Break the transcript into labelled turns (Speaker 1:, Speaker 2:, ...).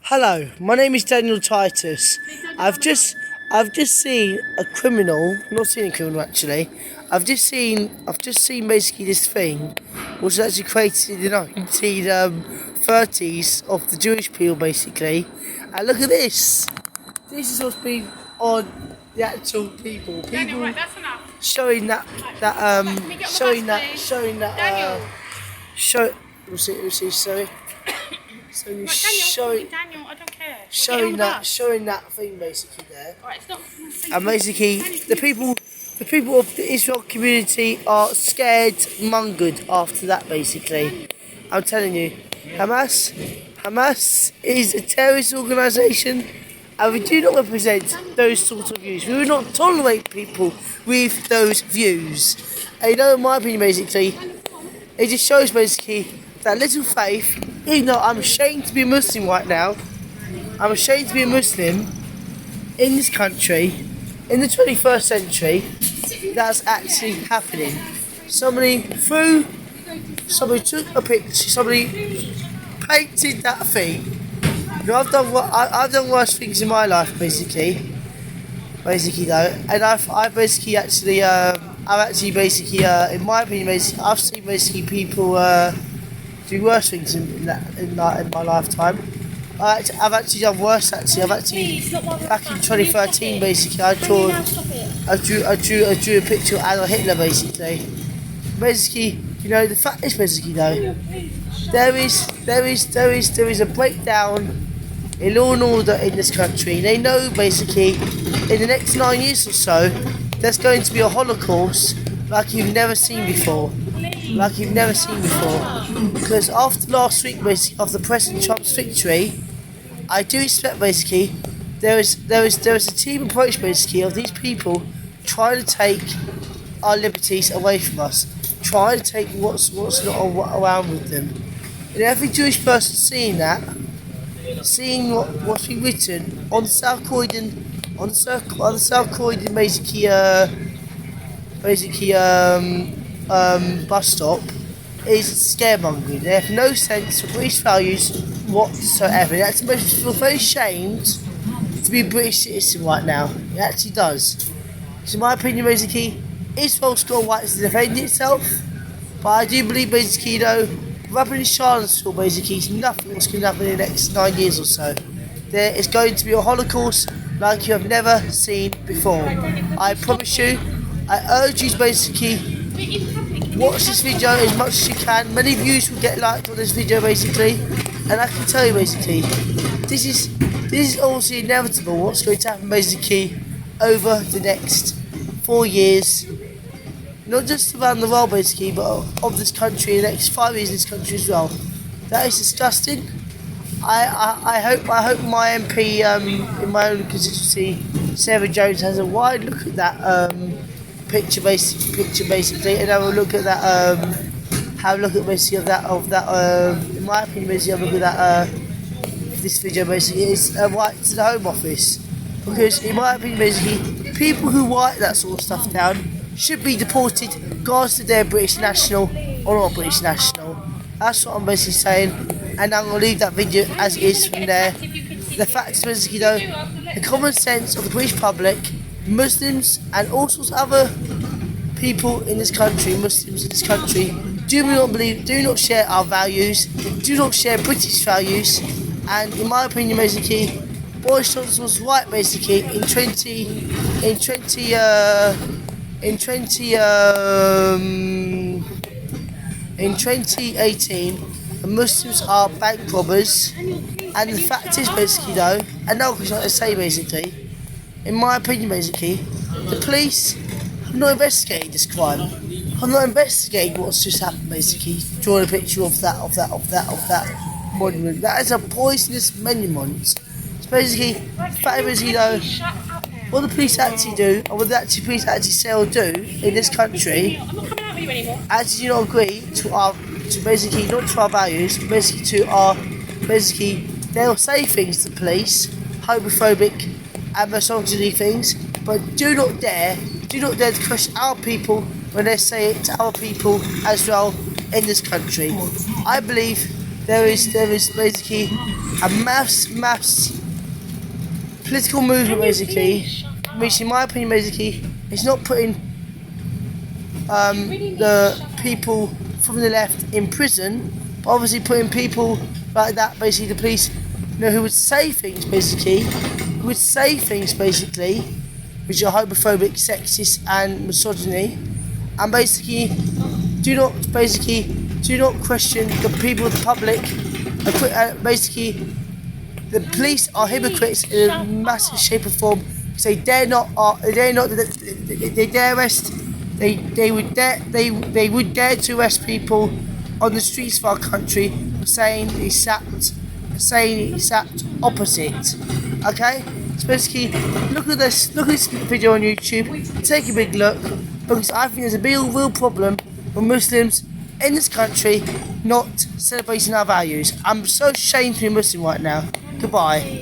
Speaker 1: Hello, my name is Daniel Titus. I've just seen a criminal, not seen a criminal actually. I've just seen basically this thing, which was actually created in the 1930s of the Jewish people basically. And look at this. This is what's been on the actual people.
Speaker 2: Daniel, right, that's enough.
Speaker 1: Showing that show. What's it? Sorry. So
Speaker 2: Right, Daniel,
Speaker 1: showing.
Speaker 2: Daniel, I don't care.
Speaker 1: Showing that thing basically there,
Speaker 2: Alright, stop.
Speaker 1: and basically the people of the Israel community are scared mongered after that. Basically, I'm telling you, Hamas is a terrorist organisation, and we do not represent those sorts of views. We will not tolerate people with those views. And you know, in my opinion, basically, it just shows basically that little faith. Even though I'm ashamed to be a Muslim right now, I'm ashamed to be a Muslim in this country, in the 21st century, that's actually happening. Somebody took a picture, somebody painted that thing. You know, I've done worse things in my life, basically though, and I've basically actually, in my opinion, basically, I've seen basically people do worse things in my lifetime. I've actually done worse. Actually, back in 2013, basically, I drew a picture of Adolf Hitler. Basically, you know, the fact is basically though, there is a breakdown in law and order in this country. They know basically in the next 9 years or so, there's going to be a Holocaust like you've never seen before. Because after last week, basically, after President Trump's victory, I do expect basically there is a team approach basically of these people trying to take our liberties away from us, trying to take what's not around with them. And every Jewish person seeing what's been written on the South Croydon, bus stop is scaremongering. They have no sense for British values whatsoever. It actually makes me feel very ashamed to be a British citizen right now. It actually does. So in my opinion, basically, Israel's got rights to defend itself, but I do believe basically, you know, rapping in Charlottesville basically is nothing what's going to happen in the next 9 years or so. There is going to be a Holocaust like you have never seen before. I promise you. I urge you to basically watch this video as much as you can. Many views will get liked on this video basically, and I can tell you basically, this is obviously inevitable what's going to happen basically over the next 4 years, not just around the world basically, but of this country, the next 5 years in this country as well. That is disgusting. I hope my MP in my own constituency, Sarah Jones, has a wide look at that picture basically, and have a look at that. Have a look at basically of that. In my opinion, basically, have a look at that. This video basically is right to the Home Office, because in my opinion, basically, people who write that sort of stuff down should be deported, regardless if they're British national or not British national. That's what I'm basically saying, and I'm gonna leave that video as it is from there. The fact is basically though, the common sense of the British public, Muslims and all sorts of other people in this country, Muslims in this country, do not share our values, do not share British values, and in my opinion basically, Boris Johnson was right basically in 2018, the Muslims are bank robbers, and the fact is basically though, and now I say basically, in my opinion basically, the police have not investigated this crime. Have not investigated what's just happened basically, drawing a picture of that monument. That is a poisonous monument. So basically, the fact basically though, what the police actually do, and what the police actually say or do in this country, actually do not agree to basically, not to our values, but basically to our, basically, they'll say things to the police, homophobic and misogyny things, but do not dare to question our people when they say it to our people as well in this country. I believe there is basically a mass political movement basically, which in my opinion basically is not putting the people from the left in prison, but obviously putting people like that, basically the police, who would say things basically, which are homophobic, sexist and misogyny, and basically do not question the people of the public. Basically, the police are hypocrites in a massive shape or form. So they dare arrest. They would dare to arrest people on the streets of our country for saying the exact opposite. Okay? So basically, look at this video on YouTube, take a big look, because I think there's a real problem with Muslims in this country not celebrating our values. I'm so ashamed to be Muslim right now. Goodbye.